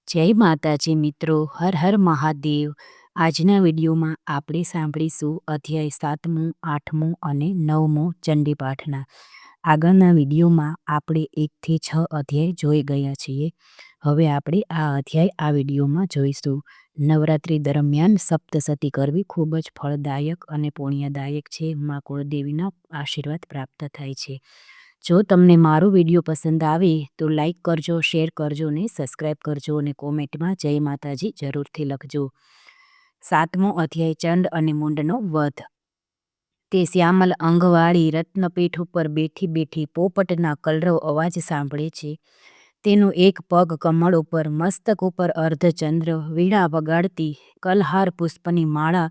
જય માતાજી મિત્રો, હર હર મહાદેવ. આજના વિડીયોમાં આપણે સાંભળીશું અધ્યાય 7મું, 8મું અને 9મું ચંડીપાઠના. આગળના વિડીયોમાં આપણે 1થી 6 અધ્યાય જોઈ ગયા છીએ. હવે આપણે આ અધ્યાય આ વિડીયોમાં જોઈશું. નવરાત્રિ દરમિયાન સપ્તસતી કરવી ખૂબ જ ફળદાયક અને પુણ્યદાયક છે. મા કુળદેવીના આશીર્વાદ પ્રાપ્ત થાય છે. જો તમને મારો વિડીયો પસંદ આવે તો લાઈક કરજો, શેર કરજો ને સબસ્ક્રાઈબ કરજો અને કોમેન્ટમાં જય માતાજી જરૂરથી લખજો. 7મો અધ્યાય ચંડ અને મુંડનો વધ. તે શ્યામલ અંગવાળી રત્નપીઠ ઉપર બેઠી બેઠી પોપટના કલરવ અવાજ સાંભળે છે. તેનો એક પગ કમળ ઉપર, મસ્તક ઉપર અર્ધચંદ્ર, વીણા વગાડતી, કલહાર પુષ્પની માળા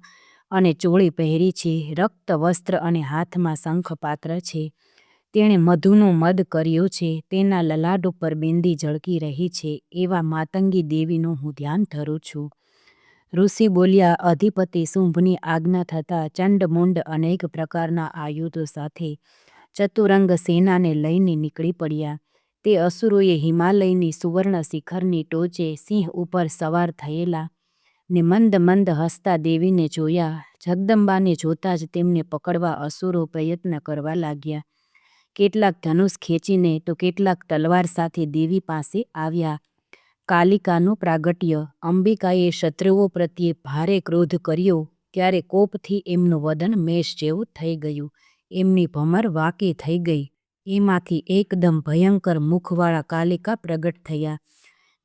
અને ચોળી પહેરી છે, રક્ત વસ્ત્ર અને હાથમાં શંખ પાત્ર છે. તેણે મધુનો મદ કર્યો છે, તેના લલાટ ઉપર બિંદી ઝળકી રહી છે. એવા માતંગી દેવીનું હું ધ્યાન ધરું છું. ઋષિ બોલ્યા. અધિપતિ શુંભની આજ્ઞા થતાં ચંડમુંડ અનેક પ્રકારના આયુધો સાથે ચતુરંગ સેનાને લઈને નીકળી પડ્યા. તે અસુરોએ હિમાલયની સુવર્ણ શિખરની ટોચે સિંહ ઉપર સવાર થયેલા ને મંદ મંદ હસતા દેવીને જોયા. જગદંબાને જોતાં જ તેમને પકડવા અસુરો પ્રયત્ન કરવા લાગ્યા. કેટલાક ધનુષ ખેંચીને તો કેટલાક તલવાર સાથે દેવી પાસે આવ્યા. કાલિકાનું પ્રાગટ્ય. અંબિકાએ શત્રુઓ પ્રત્યે ભારે ક્રોધ કર્યો ત્યારે કોપથી એમનું વદન મેષ જેવું થઈ ગયું, એમની ભમર વાંકી થઈ ગઈ. એમાંથી એકદમ ભયંકર મુખવાળા કાલિકા પ્રગટ થયા.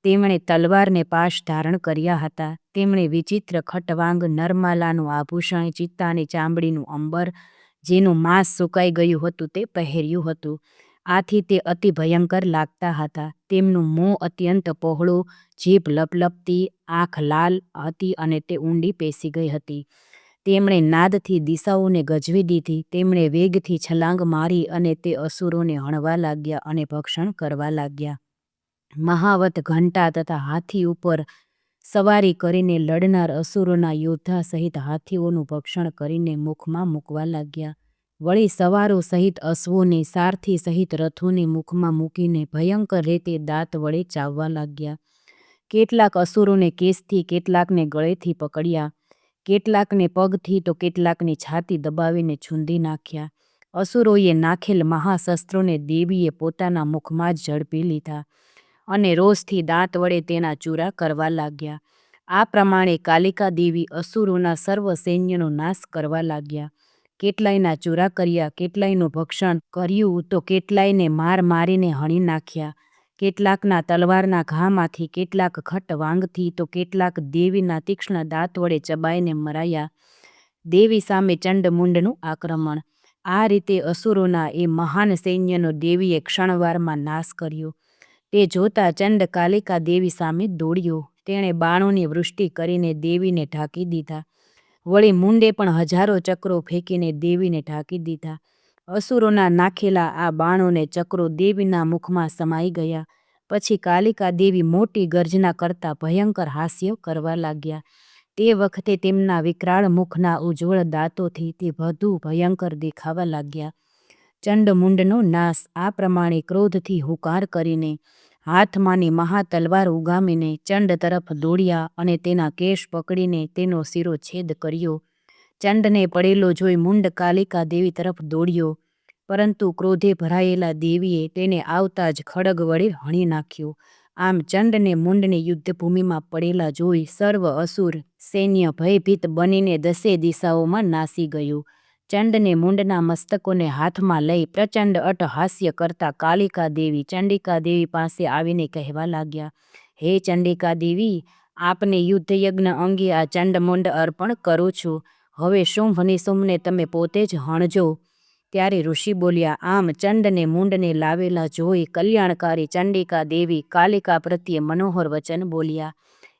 તેમણે તલવારને પાશ ધારણ કર્યા હતા. તેમણે વિચિત્ર ખટવાંગ, નરમાલાનું આભૂષણ, ચિત્તાની ચામડીનું અંબર, જેનું માંસ સુકાઈ ગયું હતું તે પહેર્યું હતું. આથી તે અતિ ભયંકર લાગતા હતા. તેમનું મોં અત્યંત પહોળું, જીભ લપલપતી, આંખ લાલ હતી અને તે ઊંડી પેસી ગઈ હતી. તેમણે નાદથી દિશાઓને ગજવી દીધી. તેમણે વેગથી છલાંગ મારી અને તે અસુરોને હણવા લાગ્યા અને ભક્ષણ કરવા લાગ્યા. મહાવત ઘંટા તથા હાથી ઉપર સવારી કરીને લડનાર અસુરોના યોદ્ધા સહિત હાથીઓનું ભક્ષણ કરીને મુખમાં મૂકવા લાગ્યા. વળી સવારો સહિત અશ્વોને, સારથી સહિત રથોને મુખમાં મૂકીને ભયંકર રીતે દાંત વડે ચાવવા લાગ્યા. કેટલાક અસુરોને કેસથી, કેટલાકને ગળેથી પકડ્યા, કેટલાકને પગથી તો કેટલાકની છાતી દબાવીને છૂંદી નાખ્યા. અસુરોએ નાખેલ મહાશસ્ત્રોને દેવીએ પોતાના મુખમાં જ ઝડપી લીધા અને રોષથી દાંત વડે તેના ચૂરા કરવા લાગ્યા. આ પ્રમાણે કાલિકા દેવી અસુરોના સર્વ સૈન્યનો નાશ કરવા લાગ્યા. કેટલાયના ચૂરા કર્યા, કેટલાયનું ભક્ષણ કર્યું તો કેટલાયને માર મારીને હણી નાખ્યા. કેટલાકના તલવારના ઘામાંથી, કેટલાક ખટવાંગથી તો કેટલાક દેવીના તીક્ષ્ણ દાંત વડે ચબાઈને મરાયા. દેવી સામે ચંડમુંડનું આક્રમણ. આ રીતે અસુરોના એ મહાન સૈન્યનો દેવીએ ક્ષણવારમાં નાશ કર્યો. તે જોતાં ચંડ કાલિકા દેવી સામે દોડ્યો. તેણે બાણોની વૃષ્ટિ કરીને દેવીને ઢાંકી દીધા. વળી મુંડે પણ હજારો ચક્રો ફેંકીને દેવીને ઢાંકી દીધા. અસુરોના નાખેલા આ બાણોને ચક્રો દેવીના મુખમાં સમાઈ ગયા. પછી કાલિકા દેવી મોટી ગર્જના કરતા ભયંકર હાસ્ય કરવા લાગ્યા. તે વખતે તેમના વિકરાળ મુખના ઉજ્જવળ દાંતોથી તે વધુ ભયંકર દેખાવા લાગ્યા. ચંડમુંડનો નાશ. આ પ્રમાણે ક્રોધથી હુંકાર કરીને હાથમાંની મહાતલવાર ઉગામીને ચંડ તરફ દોડ્યા અને તેના કેશ પકડીને તેનો શિરો છેદ કર્યો. ચંડને પડેલો જોઈ મુંડ કાલિકા દેવી તરફ દોડ્યો, પરંતુ ક્રોધે ભરાયેલા દેવીએ તેને આવતા જ ખડગ વડે હણી નાખ્યો. આમ ચંડને મુંડને યુદ્ધભૂમિમાં પડેલા જોઈ સર્વ અસુર સૈન્ય ભયભીત બનીને દસે દિશાઓમાં નાસી ગયું. ચંડને મુંડના મસ્તકોને હાથમાં લઈ પ્રચંડ અટ્ટહાસ્ય કરતા કાલિકા દેવી ચંડિકા દેવી પાસે આવીને કહેવા લાગ્યા, હે ચંડિકા દેવી, આપને યુદ્ધયજ્ઞ અંગે આ ચંડમુંડ અર્પણ કરું છું. હવે શુંભ નિશુંભને તમે પોતે જ હણજો. ત્યારે ઋષિ બોલ્યા. આમ ચંડને મુંડને લાવેલા જોઈ કલ્યાણકારી ચંડિકા દેવી કાલિકા પ્રત્યે મનોહર વચન બોલ્યા.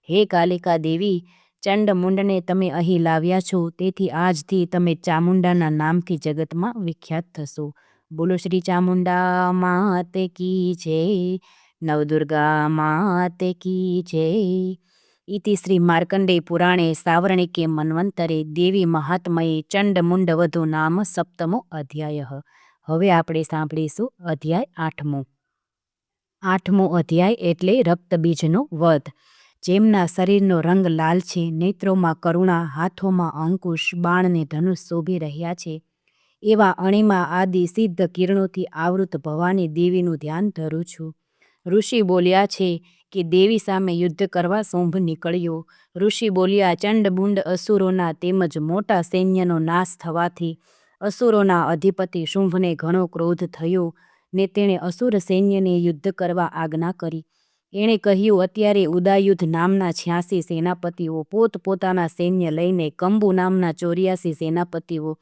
હે કાલિકા દેવી, ચંડમુંડને તમે અહીં લાવ્યા છો, તેથી આજથી તમે ચામુંડાના નામથી જગતમાં વિખ્યાત થશો. બોલો શ્રી ચામુંડા માત કી જય. નવદુર્ગા માત કી જય. ઇતિ શ્રી માર્કંડેય પુરાણે સાવર્ણિકે મન્વંતરે દેવી મહાત્મયે ચંડમુંડવધો નામ સપ્તમો અધ્યાય. હવે આપણે સાંભળીશું અધ્યાય 8મો. 8મો અધ્યાય એટલે રક્તબીજનો વધ. જેમના શરીરનો રંગ લાલ છે, નેત્રોમાં કરુણા, હાથોમાં અંકુશ, બાણને ધનુષ શોભી રહ્યા છે, એવા અણિમા આદિ સિદ્ધ કિરણોથી આવૃત ભવાની દેવીનું ધ્યાન ધરું છું. ઋષિ બોલ્યા છે કે દેવી સામે યુદ્ધ કરવા શુંભ નીકળ્યો. ઋષિ બોલ્યા, ચંડમુંડ અસુરોના તેમજ મોટા સૈન્યનો નાશ થવાથી અસુરોના અધિપતિ શુંભને ઘણો ક્રોધ થયો ને તેણે અસુર સૈન્યને યુદ્ધ કરવા આજ્ઞા કરી. એણે કહ્યું, અત્યારે ઉદાયુધ નામના 86 સેનાપતિઓ પોતપોતાના સૈન્ય લઈને, કંબુ નામના 84 સેનાપતિઓ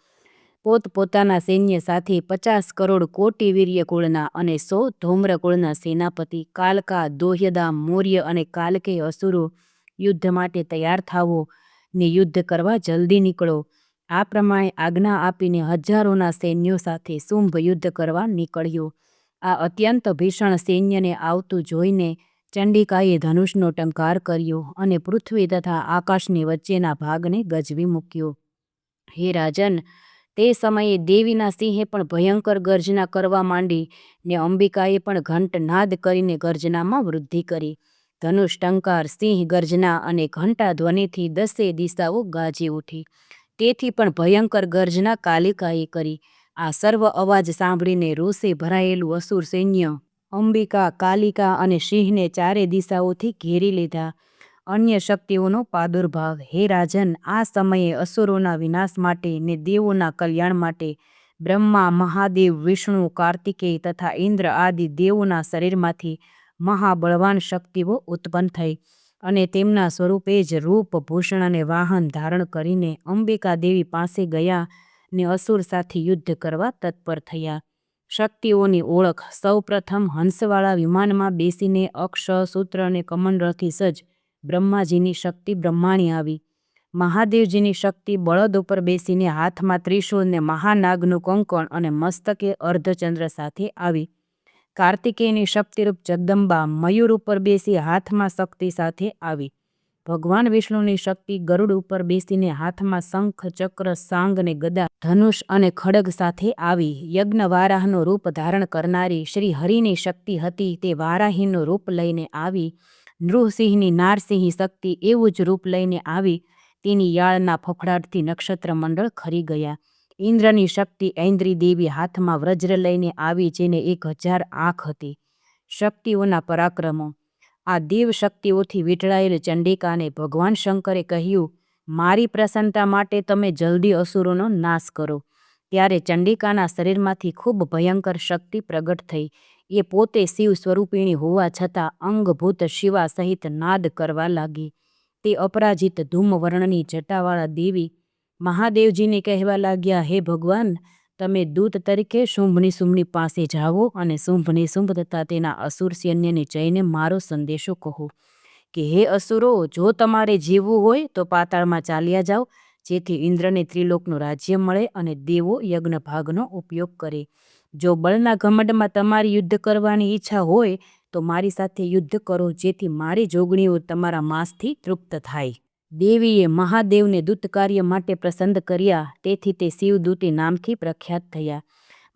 પોતપોતાના સૈન્ય સાથે, 50 કરોડ કોટી વીર્યકુળના અને 100 ધૌમ્રકુળના સેનાપતિ, કાલકા, દોહ્યદામ, મૌર્ય અને કાલકેય અસુરો યુદ્ધ માટે તૈયાર થાવો ને યુદ્ધ કરવા જલ્દી નીકળો. આ પ્રમાણે આજ્ઞા આપીને હજારોના સૈન્યો સાથે શુંભ યુદ્ધ કરવા નીકળ્યો. આ અત્યંત ભીષણ સૈન્યને આવતું જોઈને ચંડિકાએ ધનુષનો ટંકાર કર્યો અને પૃથ્વી તથા આકાશની વચ્ચેના ભાગને ગજવી મૂક્યો. હે રાજન, તે સમયે દેવીના સિંહે પણ ભયંકર ગર્જના કરવા માંડી ને અંબિકાએ પણ ઘંટનાદ કરીને ગર્જનામાં વૃદ્ધિ કરી. ધનુષ ટંકાર, સિંહ ગર્જના અને ઘંટા ધ્વનિથી 10 દિશાઓ ગાજી ઉઠી. તેથી પણ ભયંકર ગર્જના કાલિકાએ કરી. આ સર્વ અવાજ સાંભળીને રોષે ભરાયેલું અસુર સૈન્ય અંબિકા, કાલિકા અને સિંહને 4 દિશાઓથી ઘેરી લીધા. અન્ય શક્તિઓનો પ્રાદુર્ભાવ. હે રાજન, આ સમયે અસુરોના વિનાશ માટે ને દેવોના કલ્યાણ માટે બ્રહ્મા, મહાદેવ, વિષ્ણુ, કાર્તિકેય તથા ઇન્દ્ર આદિ દેવોના શરીરમાંથી મહાબળવાન શક્તિઓ ઉત્પન્ન થઈ અને તેમના સ્વરૂપે જ રૂપ, ભૂષણ અને વાહન ધારણ કરીને અંબિકા દેવી પાસે ગયા ને અસુર સાથે યુદ્ધ કરવા તત્પર થયા. શક્તિઓની ઓળખ. સૌપ્રથમ હંસવાળા વિમાનમાં બેસીને અક્ષ, સૂત્ર અને કમંડળથી સજ્જ બ્રહ્માજીની શક્તિ બ્રહ્માણી આવી. મહાદેવજીની શક્તિ બળદ ઉપર બેસીને હાથમાં ત્રિશૂળ ને મહાનાગનું કંકણ અને મસ્તકે અર્ધચંદ્ર સાથે આવી. કાર્તિકેયની શક્તિરૂપ જગદંબા મયુર ઉપર બેસી હાથમાં શક્તિ સાથે આવી. ભગવાન વિષ્ણુની શક્તિ ગરુડ ઉપર બેસીને હાથમાં શંખ, ચક્ર, સાંગ ને ગદા, ધનુષ અને ખડગ સાથે આવી. યજ્ઞ વારાહનું રૂપ ધારણ કરનારી શ્રી હરિની શક્તિ હતી તે વારાહીનું રૂપ લઈને આવી. નૃસિંહની નારસિંહી શક્તિ એવું જ રૂપ લઈને આવી. તેની યાળના ફફડાટથી નક્ષત્ર મંડળ ખરી ગયા. ઇન્દ્રની શક્તિ ઐન્દ્રી દેવી હાથમાં વજ્ર લઈને આવી, જેને 1000 આંખ હતી. શક્તિઓના પરાક્રમો. આ દેવ શક્તિઓથી વીંટળાયેલ ચંડિકાને ભગવાન શંકરે કહ્યું, મારી પ્રસન્નતા માટે તમે જલ્દી અસુરોનો નાશ કરો. ત્યારે ચંડિકાના શરીરમાંથી ખૂબ ભયંકર શક્તિ પ્રગટ થઈ. એ પોતે શિવ સ્વરૂપિણી હોવા છતાં અંગભૂત શિવા સહિત નાદ કરવા લાગી. તે અપરાજિત ધૂમવર્ણની જટાવાળા દેવી મહાદેવજીને કહેવા લાગ્યા, હે ભગવાન, તમે દૂત તરીકે શુંભની શુંભની પાસે જાઓ અને શુંભને શુંભ તથા તેના અસુર સૈન્યને જઈને મારો સંદેશો કહો કે હે અસુરો, જો તમારે જીવવું હોય તો પાતાળમાં ચાલ્યા જાઓ, જેથી ઇન્દ્રને ત્રિલોકનું રાજ્ય મળે અને દેવો યજ્ઞ ભાગનો ઉપયોગ કરે. જો બળના ઘમંડમાં તમારી યુદ્ધ કરવાની ઈચ્છા હોય તો મારી સાથે યુદ્ધ કરો, જેથી મારી જોગણીઓ તમારા માંસથી તૃપ્ત થાય. દેવીએ મહાદેવને દૂત કાર્ય માટે પસંદ કર્યા, તેથી તે શિવદૂતી નામથી પ્રખ્યાત થયા.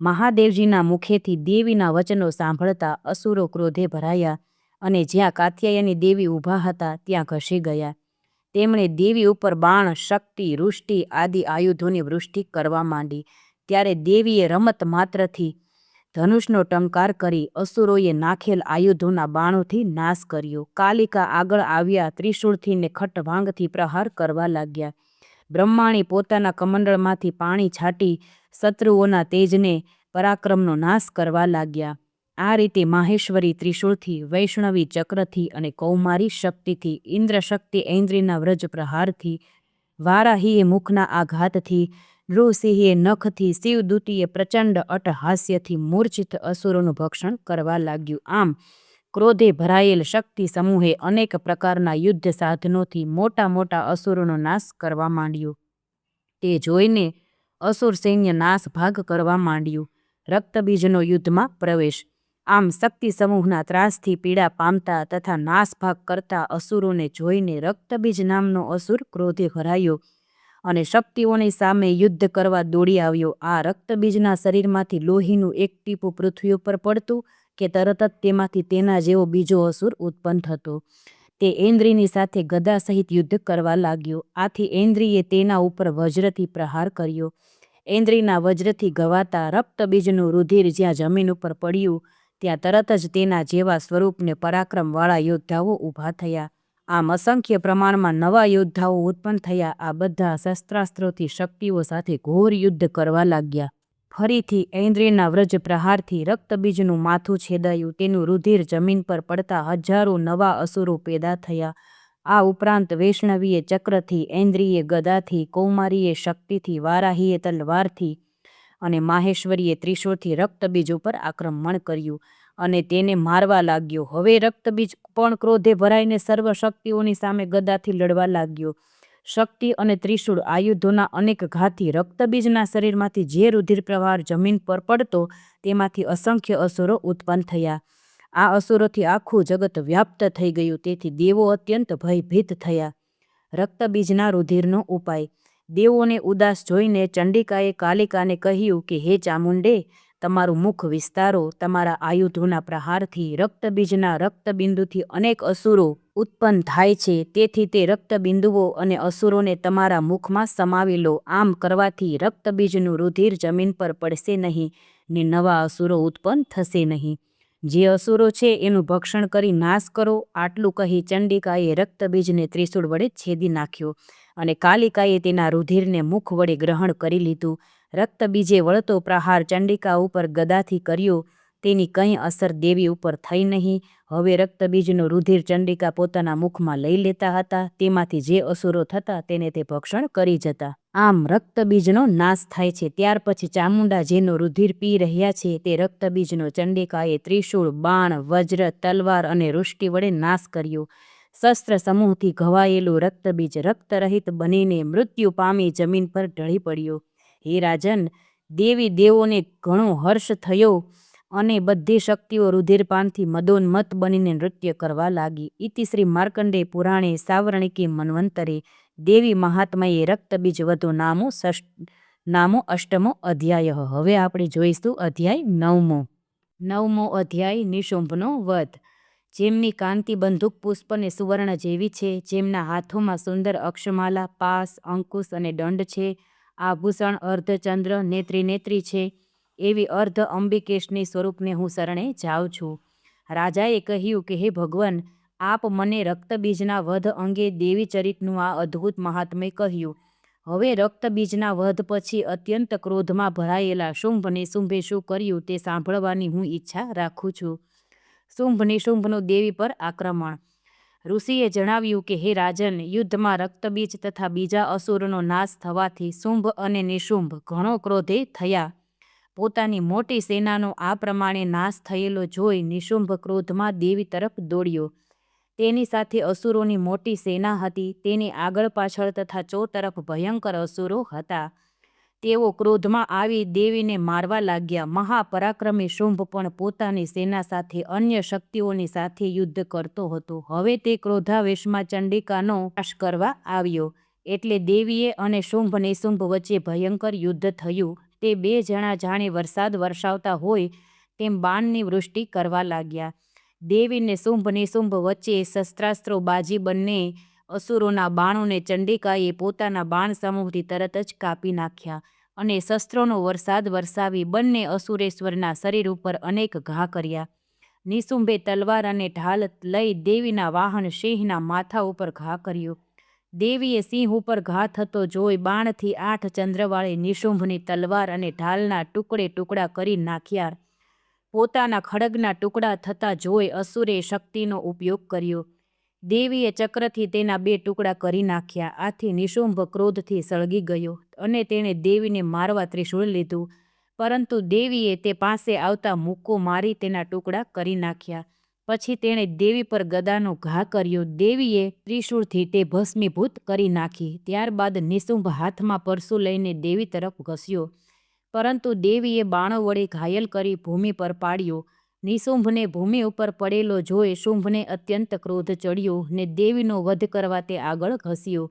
મહાદેવજીના મુખેથી દેવીના વચનો સાંભળતા અસુરો ક્રોધે ભરાયા અને જ્યાં કાત્યાયની દેવી ઊભા હતા ત્યાં ઘસી ગયા. તેમણે દેવી ઉપર બાણ, શક્તિ, વૃષ્ટિ આદિ આયુધોની વૃષ્ટિ કરવા માંડી. ત્યારે દેવીએ રમત માત્રથી ધનુષનો ટંકાર કરી અસુરોએ નાખેલ આયુધોના બાણોથી નાશ કર્યો. કાલિકા આગળ આવ્યા, ત્રિશૂળથી ને ખટભાંગથી પ્રહાર કરવા લાગ્યા. બ્રહ્માણી પોતાના કમંડળમાંથી પાણી છાંટી શત્રુઓના તેજને, પરાક્રમનો નાશ કરવા લાગ્યા. આ રીતે માહેશ્વરી ત્રિશૂળથી, વૈષ્ણવી ચક્રથી અને કૌમારી શક્તિથી, ઇન્દ્ર શક્તિ ઐન્દ્રીના વ્રજ પ્રહારથી, વારાહીએ મુખના આઘાતથી, નૃસિંહે નખથી, શિવદૂતીએ પ્રચંડ અટ્ટહાસ્યથી મૂર્છિત અસુરોનું ભક્ષણ કરવા લાગ્યું. આમ ક્રોધે ભરાયેલ શક્તિ સમૂહે અનેક પ્રકારના યુદ્ધ સાધનોથી મોટા મોટા અસુરોનો નાશ કરવા માંડ્યો. તે જોઈને અસુર સૈન્ય નાશ ભાગ કરવા માંડ્યું. રક્તબીજનો યુદ્ધમાં પ્રવેશ. આમ શક્તિ સમૂહના ત્રાસથી પીડા પામતા તથા નાશભાગ કરતા અસુરોને જોઈને રક્તબીજ નામનો અસુર ક્રોધે ભરાયો અને શક્તિઓની સામે યુદ્ધ કરવા દોડી આવ્યો. આ રક્તબીજના શરીરમાંથી લોહીનું એક ટીપું પૃથ્વી ઉપર પડતું કે તરત જ તેમાંથી તેના જેવો બીજો અસુર ઉત્પન્ન થતો. તે ઐન્દ્રીની સાથે ગદા સહિત યુદ્ધ કરવા લાગ્યો. આથી ઐન્દ્રીએ તેના ઉપર વજ્રથી પ્રહાર કર્યો. ઐન્દ્રીના વજ્રથી ગવાતા રક્તબીજનું રુધિર જ્યાં જમીન ઉપર પડ્યું ત્યાં તરત જ તેના જેવા સ્વરૂપને પરાક્રમવાળા યોદ્ધાઓ ઊભા થયા. આમ અસંખ્ય પ્રમાણમાં નવા યોદ્ધાઓ ઉત્પન્ન થયા. આ બધા શસ્ત્રાસ્ત્રોથી શક્તિઓ સાથે ઘોર યુદ્ધ કરવા લાગ્યા. ફરીથી ઐન્દ્રીના વ્રજ પ્રહારથી રક્તબીજનું માથું છેદાયું. તેનું રુધિર જમીન પર પડતા હજારો નવા અસુરો પેદા થયા. આ ઉપરાંત વૈષ્ણવીએ ચક્રથી, ઐન્દ્રીએ ગદાથી, કૌમારીએ શક્તિથી, વારાહીએ તલવારથી અને માહેશ્વરીએ ત્રિશૂળથી રક્તબીજ ઉપર આક્રમણ કર્યું અને તેને મારવા લાગ્યો. હવે રક્તબીજ પણ ક્રોધે ભરાઈને સર્વ શક્તિઓની સામે ગદાથી લડવા લાગ્યો. શક્તિ અને ત્રિશૂળ આયુધોના અનેક ઘાથી રક્તબીજના શરીરમાંથી જે રુધિર પ્રવાહ જમીન પર પડતો તેમાંથી અસંખ્ય અસુરો ઉત્પન્ન થયા. આ અસુરોથી આખું જગત વ્યાપ્ત થઈ ગયું. તેથી દેવો અત્યંત ભયભીત થયા. રક્તબીજના રુધિરનો ઉપાય. દેવોને ઉદાસ જોઈને ચંડિકાએ કાલિકાને કહ્યું કે હે ચામુંડે, તમારું મુખ વિસ્તારો. તમારા આયુધોના પ્રહારથી રક્તબીજના રક્તબિંદુથી અનેક અસુરો ઉત્પન્ન થાય છે. તેથી તે રક્તબિંદુઓ અને અસુરોને તમારા મુખમાં સમાવી લો. આમ કરવાથી રક્તબીજનું રુધિર જમીન પર પડશે નહીં ને નવા અસુરો ઉત્પન્ન થશે નહીં. જે અસુરો છે એનું ભક્ષણ કરી નાશ કરો. આટલું કહી ચંડિકાએ રક્તબીજને ત્રિશૂળ વડે છેદી નાખ્યો અને કાલિકાએ તેના રુધિરને મુખ વડે ગ્રહણ કરી લીધું. રક્તબીજે વળતો પ્રહાર ચંડિકા ઉપર ગદાથી કર્યો. તેની કંઈ અસર દેવી ઉપર થઈ નહીં. હવે રક્તબીજનું રુધિર ચંડિકા પોતાના મુખમાં લઈ લેતા હતા. તેમાંથી જે અસુરો થતા તેને તે ભક્ષણ કરી જતા. આમ રક્તબીજનો નાશ થાય છે. ત્યાર પછી ચામુંડા જેનો રુધિર પી રહ્યા છે તે રક્તબીજનો ચંડિકાએ ત્રિશૂળ, બાણ, વજ્ર, તલવાર અને વૃષ્ટિ વડે નાશ કર્યો. શસ્ત્ર સમૂહથી ઘવાયેલું રક્તબીજ રક્તરહિત બનીને મૃત્યુ પામી જમીન પર ઢળી પડ્યો. હે રાજન, દેવી દેવોને ઘણો હર્ષ થયો અને બધી શક્તિઓ રુધિરપાનથી મદોન્મત્ત બનીને નૃત્ય કરવા લાગી. ઇતિ શ્રી માર્કંડેય પુરાણે સાવર્ણિકે મન્વંતરે દેવી મહાત્મયે રક્તબીજ વધો નામો અષ્ટમો અધ્યાય. હવે આપણે જોઈશું અધ્યાય 9મો. 9મો અધ્યાય નિશુંભનો વધ. જેમની કાંતિ બંદૂક પુષ્પ અને સુવર્ણ જેવી છે, જેમના હાથોમાં સુંદર અક્ષમાલા, પાસ, અંકુશ અને દંડ છે, આભૂષણ અર્ધચંદ્ર નેત્રી છે, એવી અર્ધ અંબિકેશની સ્વરૂપને હું શરણે જાઉં છું. રાજાએ કહ્યું કે હે ભગવાન, આપ મને રક્તબીજના વધ અંગે દેવી ચરિતનું આ અદ્ભુત મહાત્મ્ય કહ્યું. હવે રક્તબીજના વધ પછી અત્યંત ક્રોધમાં ભરાયેલા શુંભ નિશુંભે શું કર્યું તે સાંભળવાની હું ઈચ્છા રાખું છું. શુંભ નિશુંભનું દેવી પર આક્રમણ. ઋષિએ જણાવ્યું કે હે રાજન, યુદ્ધમાં રક્તબીજ તથા બીજા અસુરોનો નાશ થવાથી શુંભ અને નિશુંભ ઘણો ક્રોધે થયા. પોતાની મોટી સેનાનો આ પ્રમાણે નાશ થયેલો જોઈ નિશુંભ ક્રોધમાં દેવી તરફ દોડ્યો. તેની સાથે અસુરોની મોટી સેના હતી. તેની આગળ પાછળ તથા ચોતરફ ભયંકર અસુરો હતા. તેઓ ક્રોધમાં આવી દેવીને મારવા લાગ્યા. મહાપરાક્રમી શુંભ પણ પોતાની સેના સાથે અન્ય શક્તિઓની સાથે યુદ્ધ કરતો હતો. હવે તે ક્રોધાવેશમાં ચંડિકાનો નાશ કરવા આવ્યો. એટલે દેવીએ અને શુંભ નિશુંભ વચ્ચે ભયંકર યુદ્ધ થયું. તે બે જણા જાણે વરસાદ વરસાવતા હોય તેમ બાણની વૃષ્ટિ કરવા લાગ્યા. દેવીને શુંભ નિશુંભ વચ્ચે શસ્ત્રાસ્ત્રો બાજી બંને અસુરોના બાણોને ચંડિકાએ પોતાના બાણ સમૂહથી તરત જ કાપી નાખ્યા અને શસ્ત્રોનો વરસાદ વરસાવી બંને અસુરેશ્વરના શરીર ઉપર અનેક ઘા કર્યા. નિશુંભે તલવાર અને ઢાલ લઈ દેવીના વાહન સિંહના માથા ઉપર ઘા કર્યો. દેવીએ સિંહ ઉપર ઘા થતો જોઈ બાણથી 8 ચંદ્રવાળી નિશુંભની તલવાર અને ઢાલના ટુકડે ટુકડા કરી નાખ્યા. પોતાના ખડગના ટુકડા થતા જોઈ અસુરે શક્તિનો ઉપયોગ કર્યો. દેવીએ ચક્રથી તેના 2 ટુકડા કરી નાખ્યા. આથી નિશુંભ ક્રોધથી સળગી ગયો અને તેણે દેવીને મારવા ત્રિશૂળ લીધું. પરંતુ દેવીએ તે પાસે આવતા મુક્કો મારી તેના ટુકડા કરી નાખ્યા. પછી તેણે દેવી પર ગદાનો ઘા કર્યો. દેવીએ ત્રિશૂળથી તે ભસ્મીભૂત કરી નાખી. ત્યારબાદ નિશુંભ હાથમાં પરસું લઈને દેવી તરફ ઘસ્યો. પરંતુ દેવીએ બાણો વડે ઘાયલ કરી ભૂમિ પર પાડ્યો. નિશુંભને ભૂમિ ઉપર પડેલો જોઈ શુંભને અત્યંત ક્રોધ ચડ્યો ને દેવીનો વધ કરવા તે આગળ ઘસ્યો.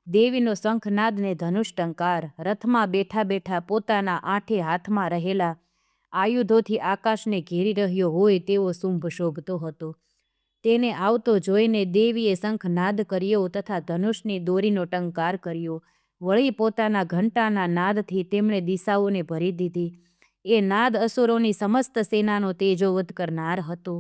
દેવીનો શંખનાદ ને ધનુષટંકાર. રથમાં બેઠા બેઠા પોતાના 8 હાથમાં રહેલા આયુધોથી આકાશને ઘેરી રહ્યો હોય તેવો શુંભ શોભતો હતો. તેને આવતો જોઈને દેવીએ શંખનાદ કર્યો તથા ધનુષની દોરીનો ટંકાર કર્યો. વળી પોતાના ઘંટાના નાદથી તેમણે દિશાઓને ભરી દીધી. એ નાદ અસુરોની સમસ્ત સેનાનો તેજોવધ કરનાર હતો.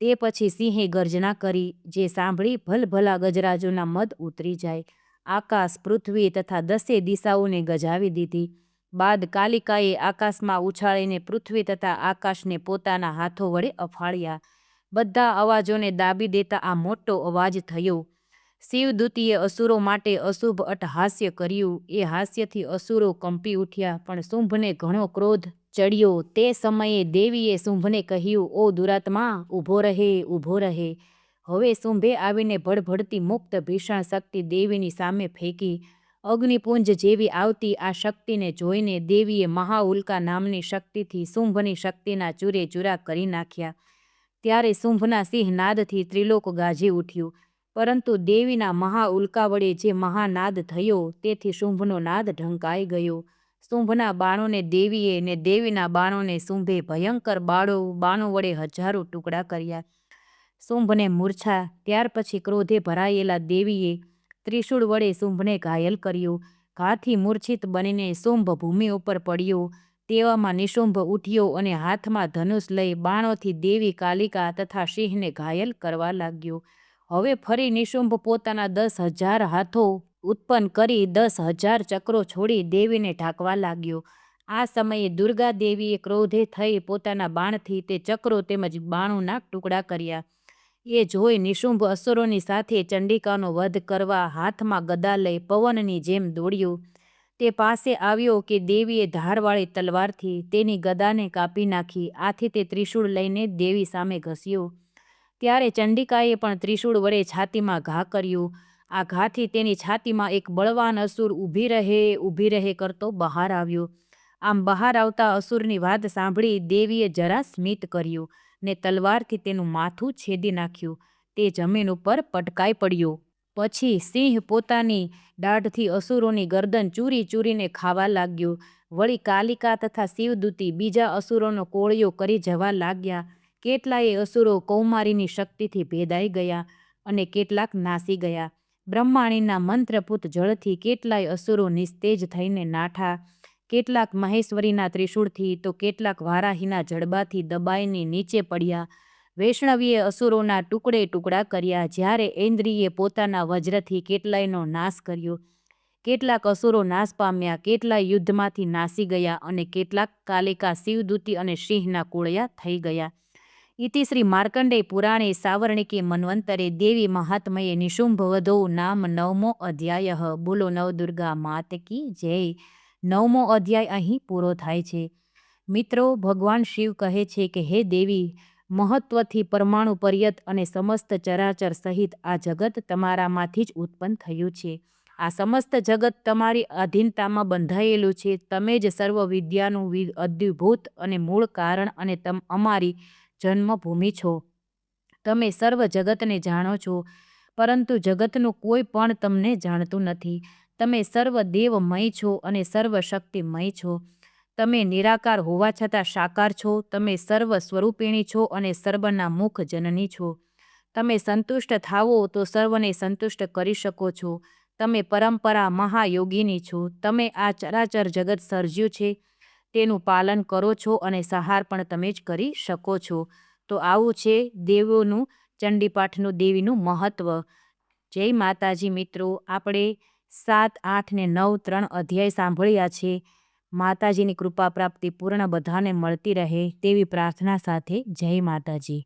તે પછી સિંહે ગર્જના કરી, જે સાંભળી ભલભલા ગજરાજોના મદ ઉતરી જાય. આકાશ, પૃથ્વી તથા 10 દિશાઓને ગજાવી દીધી. બાદ કાલિકાએ આકાશમાં ઉછાળીને પૃથ્વી તથા આકાશને પોતાના હાથો વડે અફાળ્યા. બધા અવાજોને દાબી દેતા આ મોટો અવાજ થયો. શિવદૂતીએ અસુરો માટે અશુભ અટ્ટહાસ્ય કર્યું. એ હાસ્યથી અસુરો કંપી ઉઠ્યા, પણ શુંભને ઘણો ક્રોધ ચડ્યો. તે સમયે દેવીએ શુંભને કહ્યું, ઓ દુરાત્મા, ઊભો રહે, ઊભો રહે. હવે શુંભે આવીને ભડભડતી મુક્ત ભીષણ શક્તિ દેવીની સામે ફેંકી. અગ્નિપુંજ જેવી આવતી આ શક્તિને જોઈને દેવીએ મહાઉલ્કા નામની શક્તિથી શુંભની શક્તિના ચૂરે ચૂરા કરી નાખ્યા. ત્યારે શુંભના સિંહનાદથી ત્રિલોક ગાજી ઉઠ્યું. પરંતુ દેવીના મહાઉલ્કા વડે જે મહાનાદ થયો તેથી શુંભનો નાદ ઢંકાઈ ગયો. શુંભના બાણોને દેવીએ ને દેવીના બાણોને શુંભે ભયંકર બાણો વડે હજારો ટુકડા કર્યા. શુંભને મૂર્છા. ત્યાર પછી ક્રોધે ભરાયેલા દેવીએ ત્રિશૂળ વડે શુંભને ઘાયલ કર્યો. ઘાથી મૂર્છિત બનીને શુંભ ભૂમિ ઉપર પડ્યો. તેવામાં નિશુંભ ઉઠ્યો અને હાથમાં ધનુષ લઈ બાણોથી દેવી કાલિકા તથા સિંહને ઘાયલ કરવા લાગ્યો. હવે ફરી નિશુંભ પોતાના 10,000 હાથો ઉત્પન્ન કરી 10,000 ચક્રો છોડી દેવીને ઢાંકવા લાગ્યો. આ સમયે દુર્ગા દેવીએ ક્રોધે થઈ પોતાના બાણથી તે ચક્રો તેમજ બાણોના ટુકડા કર્યા. એ જોઈ નિશુંભ અસુરોની સાથે ચંડિકાનો વધ કરવા હાથમાં ગદા લઈ પવનની જેમ દોડ્યો. તે પાસે આવ્યો કે દેવીએ ધારવાળી તલવારથી તેની ગદાને કાપી નાખી. આથી તે ત્રિશૂળ લઈને દેવી સામે ઘસ્યો. ત્યારે ચંડિકાએ પણ ત્રિશૂળ વડે છાતીમાં ઘા કર્યો. આ ઘાથી તેની છાતીમાં એક બળવાન અસુર ઊભી રહે કરતો બહાર આવ્યો. આમ બહાર આવતા અસુરની વાત સાંભળી દેવીએ જરા સ્મિત કર્યું ને તલવારથી તેનું માથું છેદી નાખ્યું. તે જમીન ઉપર પટકાઈ પડ્યો. પછી સિંહ પોતાની દાઢથી અસુરોની ગરદન ચૂરી ચૂરીને ખાવા લાગ્યો. વળી કાલિકા તથા શિવદૂતી બીજા અસુરોનો કોળિયો કરી જવા લાગ્યા. કેટલાય અસુરો કૌમારીની શક્તિથી ભેદાઈ ગયા અને કેટલાક નાસી ગયા. બ્રહ્માણીના મંત્રપૂત જળથી કેટલાય અસુરો નિસ્તેજ થઈને નાઠા. કેટલાક મહેશ્વરીના ત્રિશૂળથી તો કેટલાક વારાહીના જડબાથી દબાઈને નીચે પડ્યા. વૈષ્ણવીએ અસુરોના ટુકડે ટુકડા કર્યા. જ્યારે ઐન્દ્રિએ પોતાના વજ્રથી કેટલાયનો નાશ કર્યો. કેટલાક અસુરો નાશ પામ્યા, કેટલાય યુદ્ધમાંથી નાસી ગયા અને કેટલાક કાલિકા, શિવદૂતી અને સિંહના કોળિયા થઈ ગયા. ઇતિ શ્રી માર્કંડેય પુરાણે સાવર્ણિકે મન્વંતરે દેવી મહાત્મયે નિશુંભવધો નામ 9મો અધ્યાયઃ. બોલો નવદુર્ગા માત કી જય. 9મો અધ્યાય અહીં પૂરો થાય છે. મિત્રો, ભગવાન શિવ કહે છે કે હે દેવી, મહત્વથી પરમાણુ પર્યત અને સમસ્ત ચરાચર સહિત આ જગત તમારામાંથી જ ઉત્પન્ન થયું છે. આ સમસ્ત જગત તમારી આધીનતામાં બંધાયેલું છે. તમે જ સર્વ વિદ્યાનું અદ્ભુત અને મૂળ કારણ અને અમારી જન્મભૂમિ છો. તમે સર્વ જગતને જાણો છો, પરંતુ જગતનું કોઈ પણ તમને જાણતું નથી. તમે સર્વ દેવમય છો અને સર્વ શક્તિમય છો. તમે નિરાકાર હોવા છતાં સાકાર છો. તમે સર્વ સ્વરૂપિણી છો અને સર્વના મુખ જનની છો. તમે સંતુષ્ટ થાવો તો સર્વને સંતુષ્ટ કરી શકો છો. તમે પરંપરા મહાયોગીની છો. તમે આ ચરાચર જગત સર્જ્યું છે તેનું પાલન કરો છો અને સહાર પણ તમે જ કરી શકો છો. તો આવું છે દેવોનું ચંડીપાઠનું દેવીનું મહત્વ. જય માતાજી. મિત્રો, આપણે 7, 8 ને 9 3 અધ્યાય સાંભળ્યા છે. માતાજીની કૃપા પ્રાપ્તિ પૂર્ણ બધાને મળતી રહે તેવી પ્રાર્થના સાથે જય માતાજી.